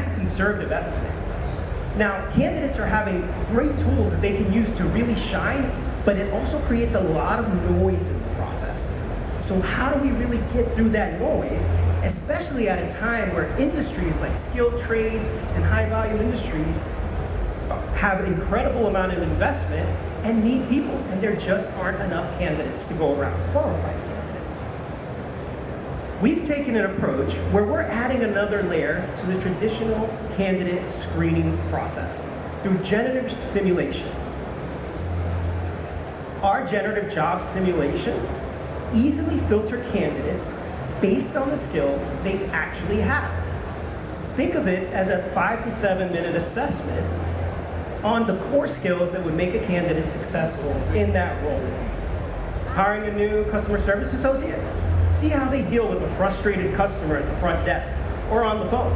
that's a conservative estimate. Now, candidates are having great tools that they can use to really shine, but it also creates a lot of noise in the process. So how do we really get through that noise, especially at a time where industries like skilled trades and high-value industries have an incredible amount of investment and need people, and there just aren't enough candidates to go around, qualified candidates. We've taken an approach where we're adding another layer to the traditional candidate screening process through generative simulations. Our generative job simulations easily filter candidates based on the skills they actually have. Think of it as a 5 to 7 minute assessment on the core skills that would make a candidate successful in that role. Hiring a new customer service associate? See how they deal with a frustrated customer at the front desk or on the phone.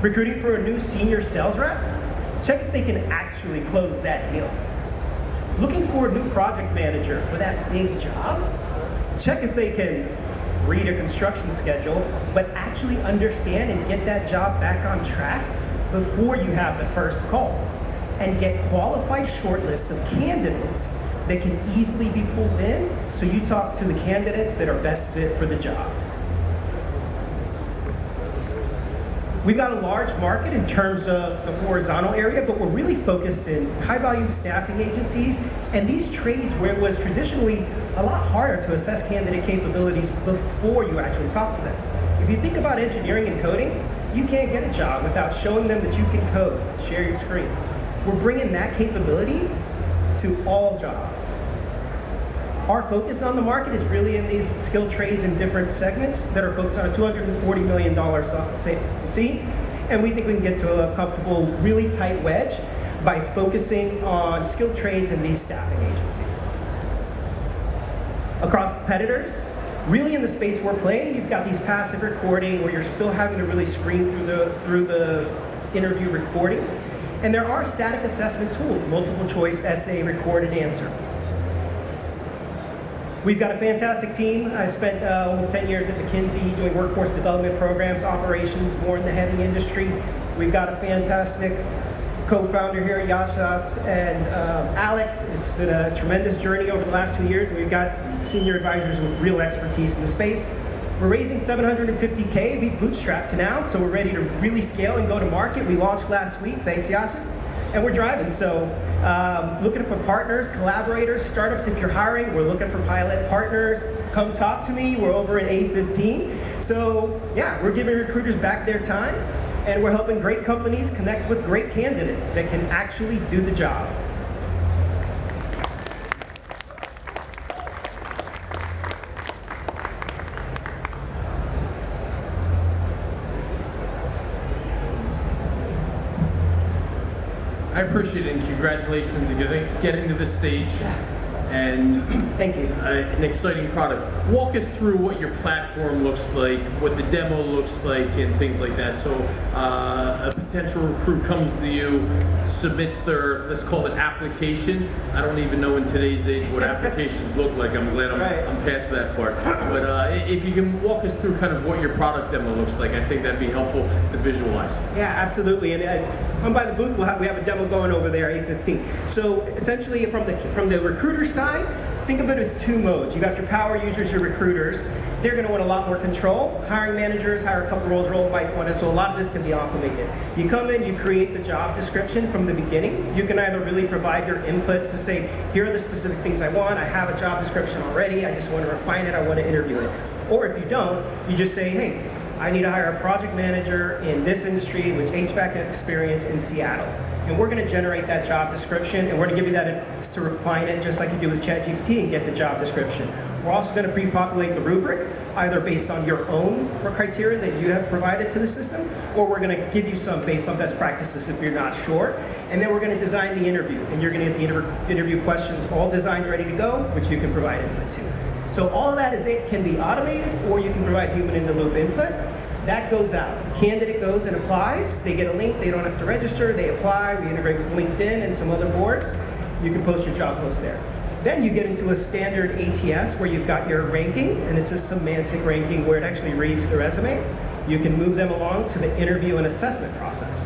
Recruiting for a new senior sales rep? Check if they can actually close that deal. Looking for a new project manager for that big job? Check if they can read a construction schedule, but actually understand and get that job back on track before you have the first call, and get qualified shortlist of candidates that can easily be pulled in, so you talk to the candidates that are best fit for the job. We've got a large market in terms of the horizontal area, but we're really focused in high-value staffing agencies and these trades where it was traditionally a lot harder to assess candidate capabilities before you actually talk to them. If you think about engineering and coding, you can't get a job without showing them that you can code. Share your screen. We're bringing that capability to all jobs. Our focus on the market is really in these skilled trades in different segments that are focused on a $240 million scene, and we think we can get to a comfortable, really tight wedge by focusing on skilled trades in these staffing agencies. Across competitors, really in the space we're playing, you've got these passive recording where you're still having to really screen through the interview recordings, and there are static assessment tools, multiple choice, essay, record, and answer. We've got a fantastic team. I spent almost 10 years at McKinsey doing workforce development programs, operations, more in the heavy industry. We've got a fantastic co-founder here, Yashas and Alex. It's been a tremendous journey over the last 2 years. We've got senior advisors with real expertise in the space. We're raising $750K, we bootstrapped to now, so we're ready to really scale and go to market. We launched last week, thanks Yashas, and we're driving. So looking for partners, collaborators, startups. If you're hiring, we're looking for pilot partners. Come talk to me. We're over at A15. So yeah, we're giving recruiters back their time, and we're helping great companies connect with great candidates that can actually do the job. I appreciate it, and congratulations on getting to this stage. And thank you. An exciting product. Walk us through what your platform looks like, what the demo looks like, and things like that. So a potential recruit comes to you, submits their, let's call it application. I don't even know in today's age what applications look like. I'm glad I'm past that part. But if you can walk us through kind of what your product demo looks like, I think that'd be helpful to visualize. Yeah, absolutely. And come by the booth. We have a demo going over there, A15. So essentially, from the recruiter side, think of it as two modes. You got your power users, your recruiters. They're going to want a lot more control. Hiring managers hire a couple roles, might want it, so a lot of this can be automated. You come in, you create the job description from the beginning. You can either really provide your input to say, here are the specific things I want. I have a job description already. I just want to refine it. I want to interview it. Or if you don't, you just say, hey, I need to hire a project manager in this industry with HVAC experience in Seattle. And we're going to generate that job description, and we're going to give you that to refine it just like you do with ChatGPT and get the job description. We're also going to pre-populate the rubric, either based on your own criteria that you have provided to the system, or we're going to give you some based on best practices if you're not sure. And then we're going to design the interview, and you're going to get the interview questions all designed, ready to go, which you can provide input to. So all of that can be automated, or you can provide human-in-the-loop input. That goes out. Candidate goes and applies. They get a link. They don't have to register. They apply. We integrate with LinkedIn and some other boards. You can post your job post there. Then you get into a standard ATS where you've got your ranking, and it's a semantic ranking where it actually reads the resume. you can move them along to the interview and assessment process.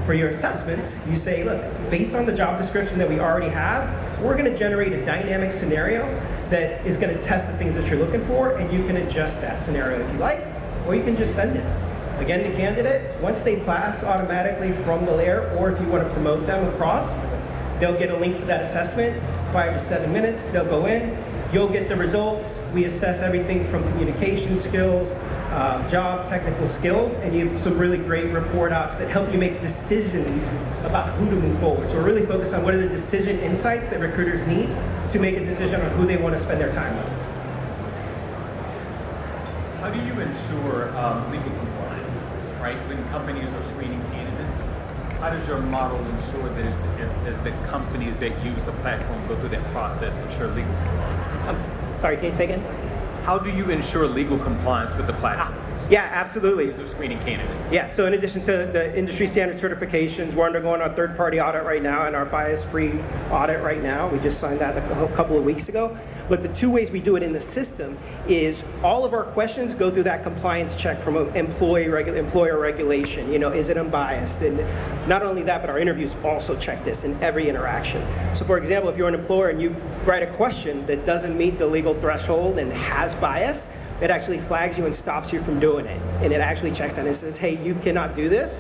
For your assessments, you say, look, based on the job description that we already have, we're going to generate a dynamic scenario that is going to test the things that you're looking for, and you can adjust that scenario if you like, or you can just send it. Again, the candidate, once they pass automatically from the layer, or if you want to promote them across, they'll get a link to that assessment, 5 to 7 minutes, they'll go in, you'll get the results. We assess everything from communication skills, job technical skills, and you have some really great report outs that help you make decisions about who to move forward. So we're really focused on what are the decision insights that recruiters need to make a decision on who they want to spend their time with. How do you ensure legal compliance, right? When companies are screening candidates, how does your model ensure that as the companies that use the platform go through that process, ensure legal compliance? Sorry, can you say again? How do you ensure legal compliance with the platform? Yeah, absolutely. So screening candidates. Yeah, so in addition to the industry standard certifications, we're undergoing our third-party audit right now and our bias-free audit right now. We just signed that a couple of weeks ago. But the two ways we do it in the system is all of our questions go through that compliance check from employer regulation. You know, is it unbiased? And not only that, but our interviews also check this in every interaction. So for example, if you're an employer and you write a question that doesn't meet the legal threshold and has bias, it actually flags you and stops you from doing it. And it actually checks that and says, hey, you cannot do this.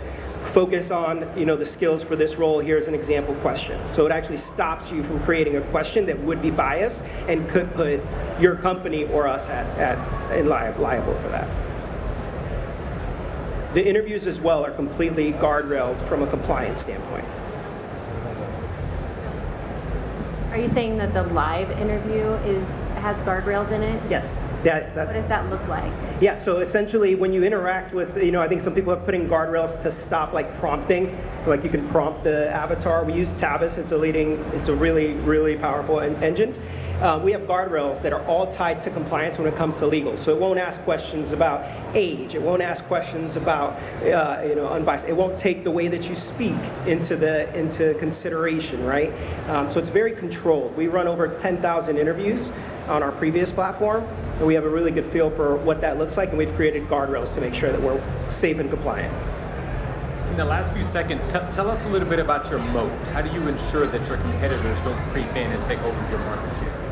Focus on, you know, the skills for this role. Here's an example question. So it actually stops you from creating a question that would be biased and could put your company or us liable for that. The interviews as well are completely guardrailed from a compliance standpoint. Are you saying that the live interview has guardrails in it? Yes. What does that look like? Yeah, so essentially when you interact with, you know, I think some people are putting guardrails to stop like prompting. Like you can prompt the avatar. We use Tavis. It's a really, really powerful engine. We have guardrails that are all tied to compliance when it comes to legal. So it won't ask questions about age. It won't ask questions about, unbiased. It won't take the way that you speak into consideration, right? So it's very controlled. We run over 10,000 interviews on our previous platform, and we have a really good feel for what that looks like, and we've created guardrails to make sure that we're safe and compliant. In the last few seconds, tell us a little bit about your moat. How do you ensure that your competitors don't creep in and take over your market share?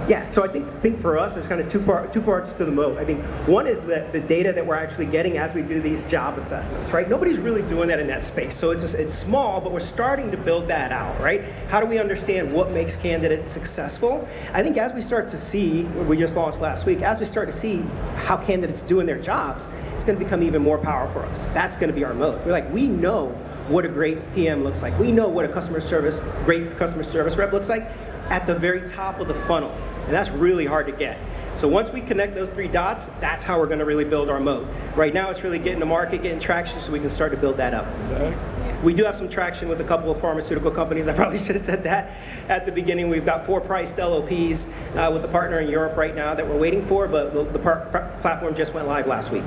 Yeah, so I think for us, there's kind of two parts to the moat. I think one is the data that we're actually getting as we do these job assessments, right? Nobody's really doing that in that space. So it's small, but we're starting to build that out, right? How do we understand what makes candidates successful? I think as we start to see, we just launched last week, as we start to see how candidates do in their jobs, it's going to become even more powerful for us. That's going to be our moat. We know what a great PM looks like. We know what a great customer service rep looks like at the very top of the funnel. And that's really hard to get. So once we connect those three dots, that's how we're going to really build our moat. Right now, it's really getting to market, getting traction, so we can start to build that up. We do have some traction with a couple of pharmaceutical companies. I probably should have said that at the beginning. We've got 4 priced LOPs with a partner in Europe right now that we're waiting for, but the platform just went live last week.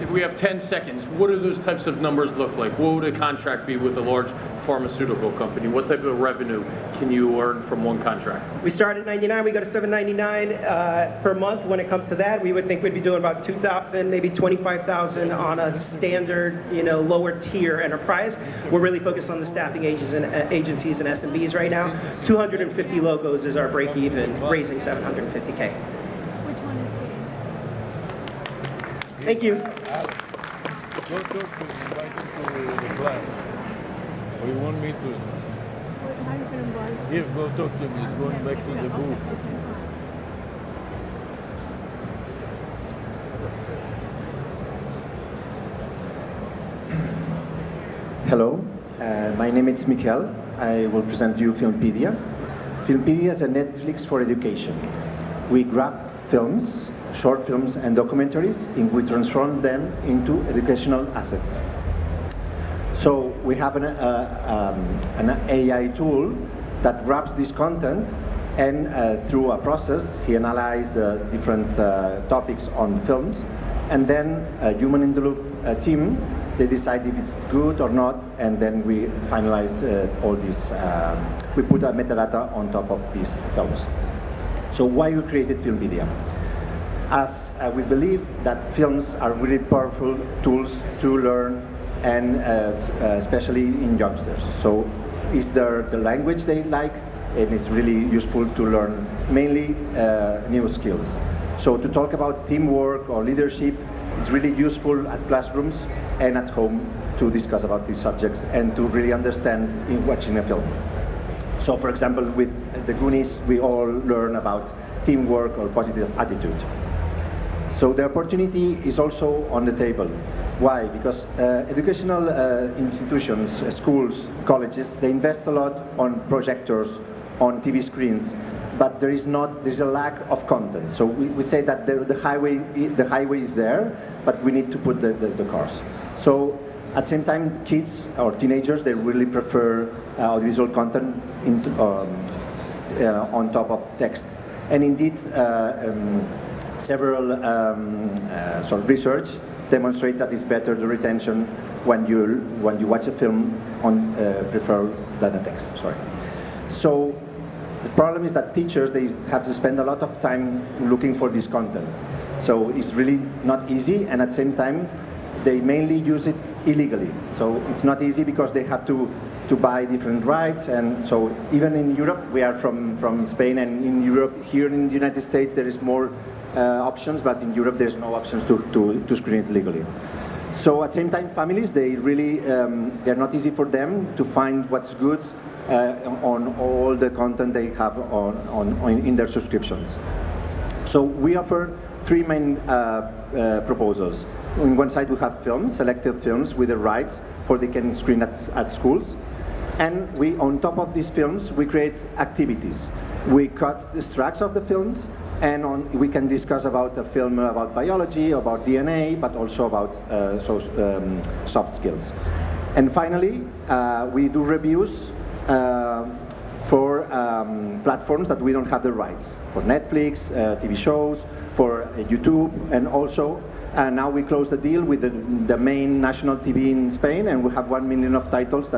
If we have 10 seconds, what do those types of numbers look like? What would a contract be with a large pharmaceutical company? What type of revenue can you earn from one contract? We start at $99, we go to $799 per month. When it comes to that, we would think we'd be doing about $2,000, maybe $25,000 on a standard, lower tier enterprise. We're really focused on the staffing agencies and SMBs right now. 250 logos is our break even, raising $750K. Thank you. Go talk to invite him to the client. Or you want me to? Yes, go talk to him. He's going back to the booth. Hello, my name is Mikel. I will present you Filmpedia. Filmpedia is a Netflix for education. We grab films, short films and documentaries, and we transform them into educational assets. So we have an AI tool that grabs this content, and through a process, he analyzes the different topics on the films, and then a human-in-the-loop team, they decide if it's good or not, and then we finalized all this. We put a metadata on top of these films. So why we created Filmpedia? as we believe that films are really powerful tools to learn, and especially in youngsters. So is there the language they like, and it's really useful to learn mainly new skills. So to talk about teamwork or leadership, it's really useful at classrooms and at home to discuss about these subjects and to really understand in watching a film. So for example, with the Goonies, we all learn about teamwork or positive attitude. So the opportunity is also on the table. Why? Because educational institutions, schools, colleges, they invest a lot on projectors, on TV screens, but there's a lack of content. So we say that the highway is there, but we need to put the cars. So at the same time, kids or teenagers, they really prefer audiovisual content on top of text. And indeed, several sort of research demonstrates that it's better the retention when you watch a film on prefer than a text. Sorry. So the problem is that teachers, they have to spend a lot of time looking for this content. So it's really not easy, and at the same time, they mainly use it illegally. So it's not easy because they have to buy different rights, and so even in Europe, we are from Spain, and in Europe, here in the United States, there is more options, but in Europe, there's no options to screen it legally. So at the same time, families, they really, they're not easy for them to find what's good on all the content they have in their subscriptions. So we offer three main proposals. On one side, we have films, selected films with the rights for they can screen at schools. And we, on top of these films, we create activities. We cut the extracts of the films, and we can discuss about a film about biology, about DNA, but also about soft skills. And finally, we do reviews for platforms that we don't have the rights, for Netflix, TV shows, for YouTube, and also now we close the deal with the main national TV in Spain, and we have 1 million of titles that